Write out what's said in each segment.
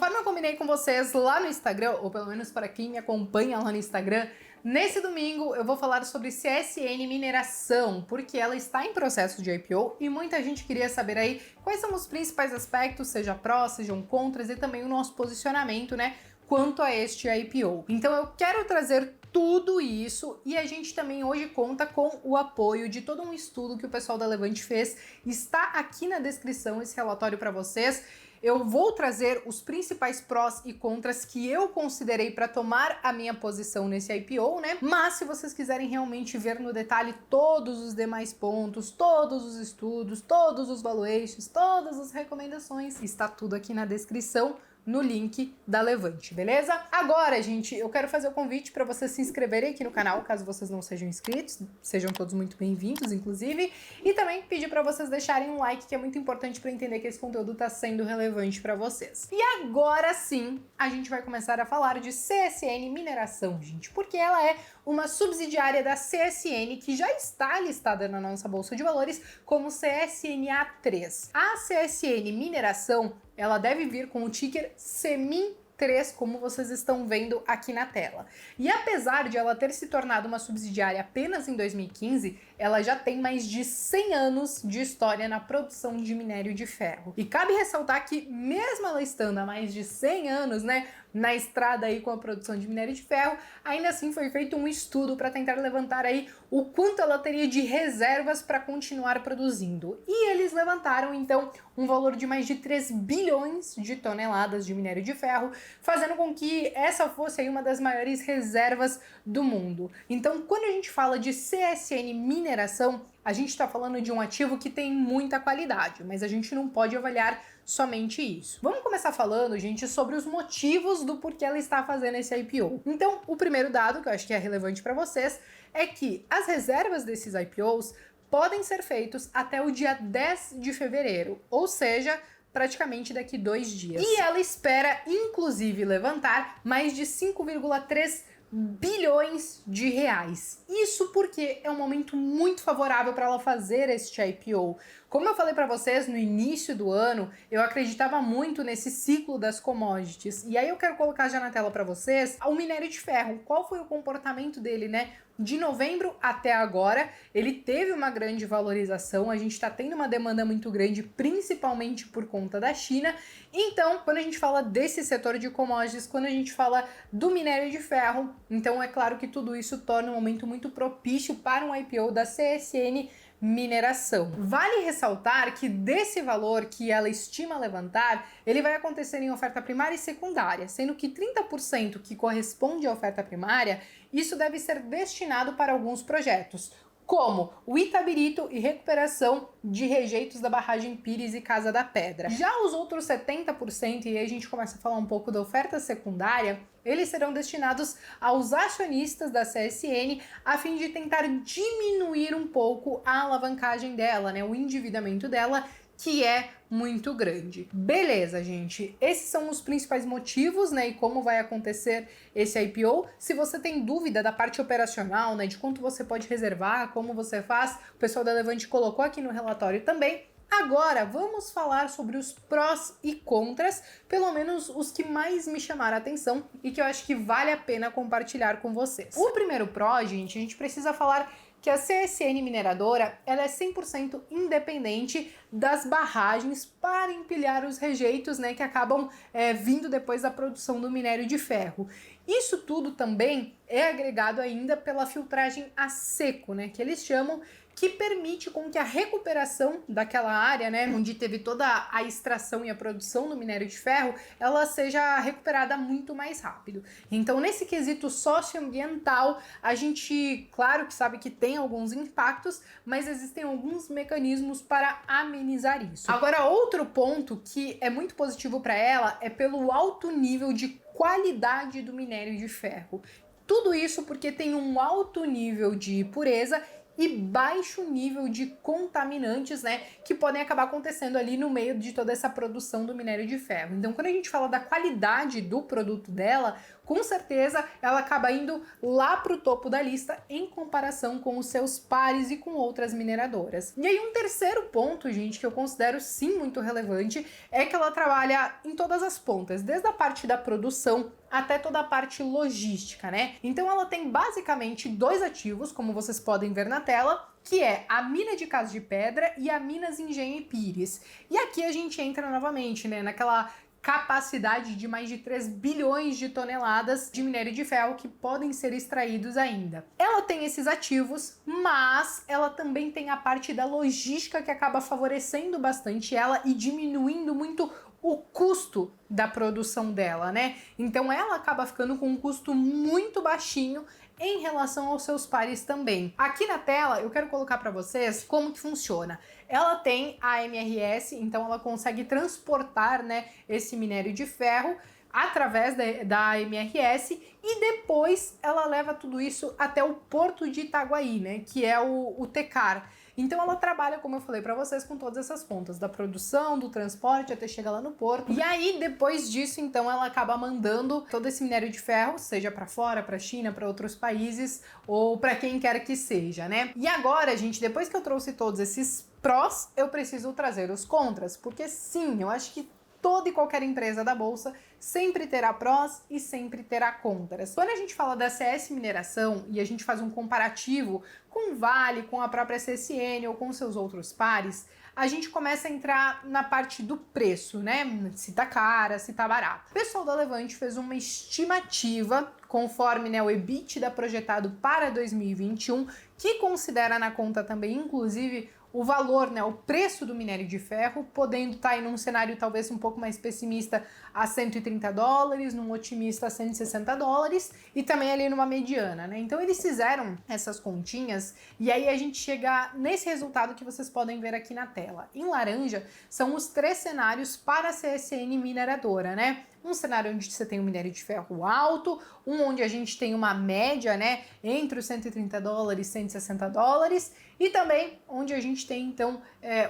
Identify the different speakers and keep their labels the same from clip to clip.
Speaker 1: Conforme eu combinei com vocês lá no Instagram, ou pelo menos para quem me acompanha lá no Instagram, nesse domingo eu vou falar sobre CSN Mineração, porque ela está em processo de IPO e muita gente queria saber aí quais são os principais aspectos, seja prós, sejam contras, e também o nosso posicionamento, né, quanto a este IPO. Então eu quero trazer tudo isso e a gente também hoje conta com o apoio de todo um estudo que o pessoal da Levante fez. Está aqui na descrição esse relatório para vocês. Eu vou trazer os principais prós e contras que eu considerei para tomar a minha posição nesse IPO, né? Mas se vocês quiserem realmente ver no detalhe todos os demais pontos, todos os estudos, todos os valuations, todas as recomendações, está tudo aqui na descrição, no link da Levante, beleza? Agora, gente, eu quero fazer o convite para vocês se inscreverem aqui no canal, caso vocês não sejam inscritos, sejam todos muito bem-vindos, inclusive, e também pedir para vocês deixarem um like, que é muito importante para entender que esse conteúdo está sendo relevante para vocês. E agora sim, a gente vai começar a falar de CSN Mineração, gente, porque ela é uma subsidiária da CSN que já está listada na nossa Bolsa de Valores como CSNA3. A CSN Mineração, ela deve vir com o ticker SEMIN3, como vocês estão vendo aqui na tela. E apesar de ela ter se tornado uma subsidiária apenas em 2015, ela já tem mais de 100 anos de história na produção de minério de ferro. E cabe ressaltar que, mesmo ela estando há mais de 100 anos, né, na estrada aí com a produção de minério de ferro, ainda assim foi feito um estudo para tentar levantar aí o quanto ela teria de reservas para continuar produzindo. E eles levantaram então um valor de mais de 3 bilhões de toneladas de minério de ferro, fazendo com que essa fosse aí uma das maiores reservas do mundo. Então, quando a gente fala de CSN Mineração, a gente está falando de um ativo que tem muita qualidade, mas a gente não pode avaliar somente isso. Vamos começar falando, gente, sobre os motivos do porquê ela está fazendo esse IPO. Então, o primeiro dado, que eu acho que é relevante para vocês, é que as reservas desses IPOs podem ser feitos até o dia 10 de fevereiro, ou seja, praticamente daqui 2 dias. E ela espera, inclusive, levantar mais de 5,3 bilhões de reais. Isso porque é um momento muito favorável para ela fazer este IPO. Como eu falei para vocês no início do ano, eu acreditava muito nesse ciclo das commodities. E aí eu quero colocar já na tela para vocês o minério de ferro. Qual foi o comportamento dele, né? De novembro até agora, ele teve uma grande valorização, a gente está tendo uma demanda muito grande, principalmente por conta da China. Então, quando a gente fala desse setor de commodities, quando a gente fala do minério de ferro, então é claro que tudo isso torna um momento muito propício para um IPO da CSN Mineração. Vale ressaltar que desse valor que ela estima levantar, ele vai acontecer em oferta primária e secundária, sendo que 30% que corresponde à oferta primária, isso deve ser destinado para alguns projetos, como o Itabirito e recuperação de rejeitos da barragem Pires e Casa da Pedra. Já os outros 70%, e aí a gente começa a falar um pouco da oferta secundária, eles serão destinados aos acionistas da CSN a fim de tentar diminuir um pouco a alavancagem dela, né, o endividamento dela, que é muito grande. Beleza, gente, esses são os principais motivos, né, e como vai acontecer esse IPO. Se você tem dúvida da parte operacional, né, de quanto você pode reservar, como você faz, o pessoal da Levante colocou aqui no relatório também. Agora, vamos falar sobre os prós e contras, pelo menos os que mais me chamaram a atenção e que eu acho que vale a pena compartilhar com vocês. O primeiro pró, gente, a gente precisa falar que a CSN Mineradora, ela é 100% independente das barragens para empilhar os rejeitos, né, que acabam vindo depois da produção do minério de ferro. Isso tudo também é agregado ainda pela filtragem a seco, né, que eles chamam, que permite com que a recuperação daquela área, né, onde teve toda a extração e a produção do minério de ferro, ela seja recuperada muito mais rápido. Então, nesse quesito socioambiental, a gente, claro que sabe que tem alguns impactos, mas existem alguns mecanismos para amenizar isso. Agora, outro ponto que é muito positivo para ela é pelo alto nível de qualidade do minério de ferro. Tudo isso porque tem um alto nível de pureza e baixo nível de contaminantes, né, que podem acabar acontecendo ali no meio de toda essa produção do minério de ferro. Então, quando a gente fala da qualidade do produto dela, com certeza ela acaba indo lá para o topo da lista em comparação com os seus pares e com outras mineradoras. E aí um terceiro ponto, gente, que eu considero sim muito relevante, é que ela trabalha em todas as pontas, desde a parte da produção até toda a parte logística, né? Então ela tem basicamente dois ativos, como vocês podem ver na tela, que é a mina de Caso de Pedra e a Minas Engenho e Pires. E aqui a gente entra novamente, né, naquela capacidade de mais de 3 bilhões de toneladas de minério de ferro que podem ser extraídos ainda. Ela tem esses ativos, mas ela também tem a parte da logística que acaba favorecendo bastante ela e diminuindo muito o custo da produção dela, né? Então ela acaba ficando com um custo muito baixinho em relação aos seus pares também. Aqui na tela eu quero colocar para vocês como que funciona. Ela tem a MRS, então ela consegue transportar, né, esse minério de ferro através da MRS e depois ela leva tudo isso até o porto de Itaguaí, né, que é o Tecar. Então ela trabalha, como eu falei para vocês, com todas essas pontas, da produção, do transporte, até chegar lá no porto. E aí, depois disso, então, ela acaba mandando todo esse minério de ferro, seja para fora, para China, para outros países, ou para quem quer que seja, né? E agora, gente, depois que eu trouxe todos esses prós, eu preciso trazer os contras, porque sim, eu acho que toda e qualquer empresa da bolsa sempre terá prós e sempre terá contras. Quando a gente fala da CS Mineração e a gente faz um comparativo com Vale, com a própria CSN ou com seus outros pares, a gente começa a entrar na parte do preço, né? Se tá cara, se tá barato. O pessoal da Levante fez uma estimativa conforme, né, o EBITDA projetado para 2021, que considera na conta também, inclusive, o valor, né, o preço do minério de ferro, podendo estar em um cenário talvez um pouco mais pessimista a $130, num otimista a $160 e também ali numa mediana, né? Então eles fizeram essas continhas e aí a gente chega nesse resultado que vocês podem ver aqui na tela. Em laranja são os 3 cenários para a CSN mineradora, né? Um cenário onde você tem um minério de ferro alto, um onde a gente tem uma média, né, entre os $130 e $160, e também onde a gente tem, então,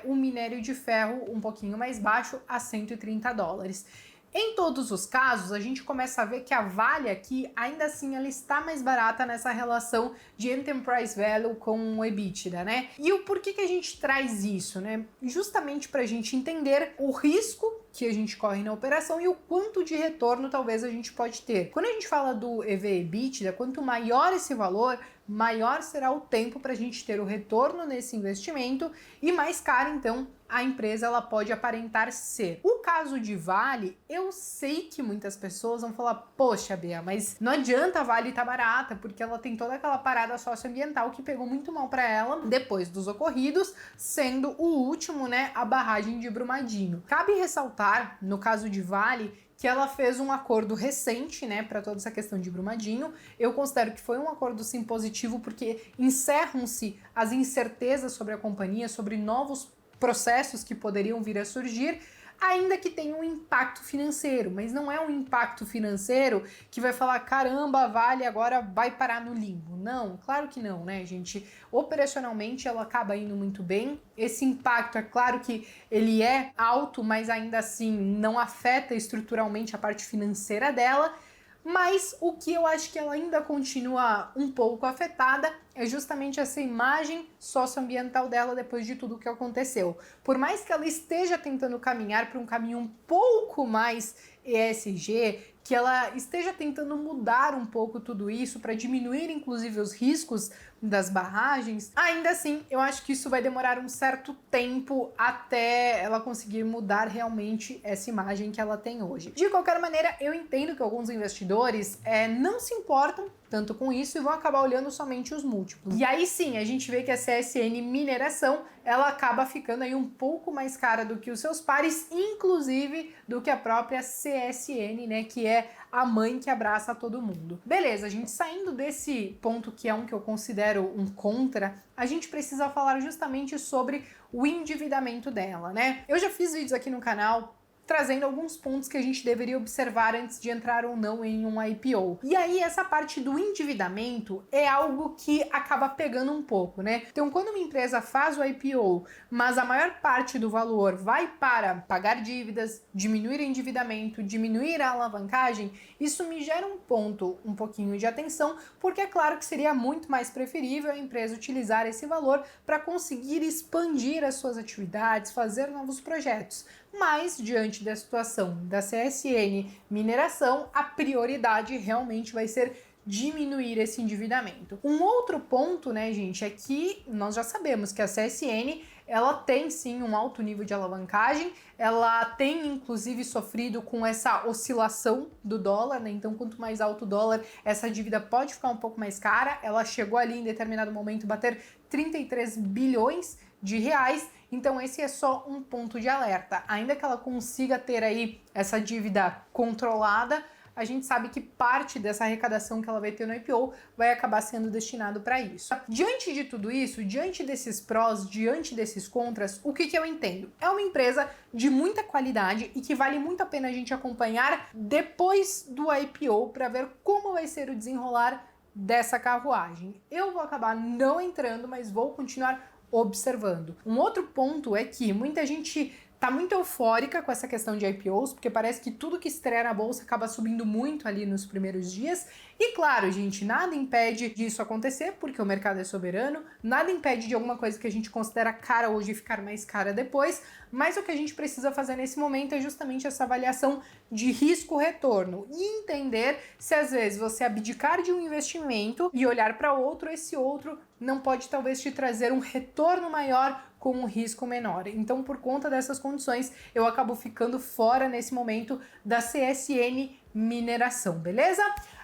Speaker 1: um minério de ferro um pouquinho mais baixo a $130. Em todos os casos, a gente começa a ver que a Vale aqui, ainda assim, ela está mais barata nessa relação de Enterprise Value com o EBITDA, né? E o porquê que a gente traz isso, né? Justamente para a gente entender o risco que a gente corre na operação e o quanto de retorno talvez a gente pode ter. Quando a gente fala do EV/EBITDA, quanto maior esse valor, maior será o tempo para a gente ter o retorno nesse investimento e mais cara, então, a empresa ela pode aparentar ser. O caso de Vale, eu sei que muitas pessoas vão falar, poxa, Bea, mas não adianta a Vale tá barata, porque ela tem toda aquela parada socioambiental que pegou muito mal para ela depois dos ocorridos, sendo o último, né, a barragem de Brumadinho. Cabe ressaltar, no caso de Vale, que ela fez um acordo recente, né, para toda essa questão de Brumadinho. Eu considero que foi um acordo sim positivo, porque encerram-se as incertezas sobre a companhia, sobre novos processos que poderiam vir a surgir, ainda que tenha um impacto financeiro, mas não é um impacto financeiro que vai falar, caramba, a Vale agora vai parar no limbo. Não, claro que não, né, gente? Operacionalmente ela acaba indo muito bem. Esse impacto, é claro que ele é alto, mas ainda assim não afeta estruturalmente a parte financeira dela. Mas o que eu acho que ela ainda continua um pouco afetada é justamente essa imagem socioambiental dela depois de tudo que aconteceu. Por mais que ela esteja tentando caminhar para um caminho um pouco mais ESG, que ela esteja tentando mudar um pouco tudo isso para diminuir inclusive os riscos das barragens, ainda assim eu acho que isso vai demorar um certo tempo até ela conseguir mudar realmente essa imagem que ela tem hoje. De qualquer maneira, eu entendo que alguns investidores não se importam tanto com isso e vão acabar olhando somente os múltiplos. E aí sim, a gente vê que a CSN Mineração, ela acaba ficando aí um pouco mais cara do que os seus pares, inclusive do que a própria CSN, né, que é a mãe que abraça todo mundo. Beleza, a gente saindo desse ponto que é um que eu considero um contra, a gente precisa falar justamente sobre o endividamento dela, né? Eu já fiz vídeos aqui no canal trazendo alguns pontos que a gente deveria observar antes de entrar ou não em um IPO. E aí, essa parte do endividamento é algo que acaba pegando um pouco, né? Então, quando uma empresa faz o IPO, mas a maior parte do valor vai para pagar dívidas, diminuir o endividamento, diminuir a alavancagem, isso me gera um ponto um pouquinho de atenção, porque é claro que seria muito mais preferível a empresa utilizar esse valor para conseguir expandir as suas atividades, fazer novos projetos. Mas, diante da situação da CSN Mineração, a prioridade realmente vai ser diminuir esse endividamento. Um outro ponto, né, gente, é que nós já sabemos que a CSN, ela tem sim um alto nível de alavancagem, ela tem inclusive sofrido com essa oscilação do dólar, né? Então, quanto mais alto o dólar, essa dívida pode ficar um pouco mais cara. Ela chegou ali em determinado momento bater 33 bilhões de reais. Então, esse é só um ponto de alerta. Ainda que ela consiga ter aí essa dívida controlada, a gente sabe que parte dessa arrecadação que ela vai ter no IPO vai acabar sendo destinado para isso. Diante de tudo isso, diante desses prós, diante desses contras, o que eu entendo? É uma empresa de muita qualidade e que vale muito a pena a gente acompanhar depois do IPO para ver como vai ser o desenrolar dessa carruagem. Eu vou acabar não entrando, mas vou continuar observando. Um outro ponto é que muita gente tá muito eufórica com essa questão de IPOs, porque parece que tudo que estreia na bolsa acaba subindo muito ali nos primeiros dias. E claro, gente, nada impede disso acontecer, porque o mercado é soberano, nada impede de alguma coisa que a gente considera cara hoje ficar mais cara depois, mas o que a gente precisa fazer nesse momento é justamente essa avaliação de risco-retorno e entender se às vezes você abdicar de um investimento e olhar para outro, esse outro não pode talvez te trazer um retorno maior com um risco menor. Então, por conta dessas condições, eu acabo ficando fora nesse momento da CSN Mineração, beleza?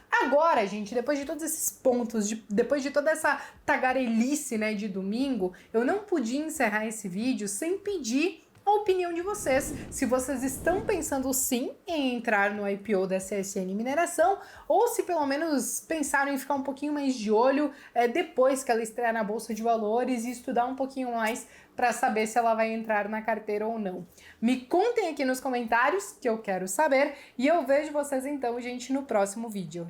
Speaker 1: Agora, gente, depois de todos esses pontos, depois de toda essa tagarelice, né, de domingo, eu não podia encerrar esse vídeo sem pedir a opinião de vocês, se vocês estão pensando sim em entrar no IPO da CSN Mineração, ou se pelo menos pensaram em ficar um pouquinho mais de olho depois que ela estrear na Bolsa de Valores e estudar um pouquinho mais para saber se ela vai entrar na carteira ou não. Me contem aqui nos comentários que eu quero saber e eu vejo vocês então, gente, no próximo vídeo.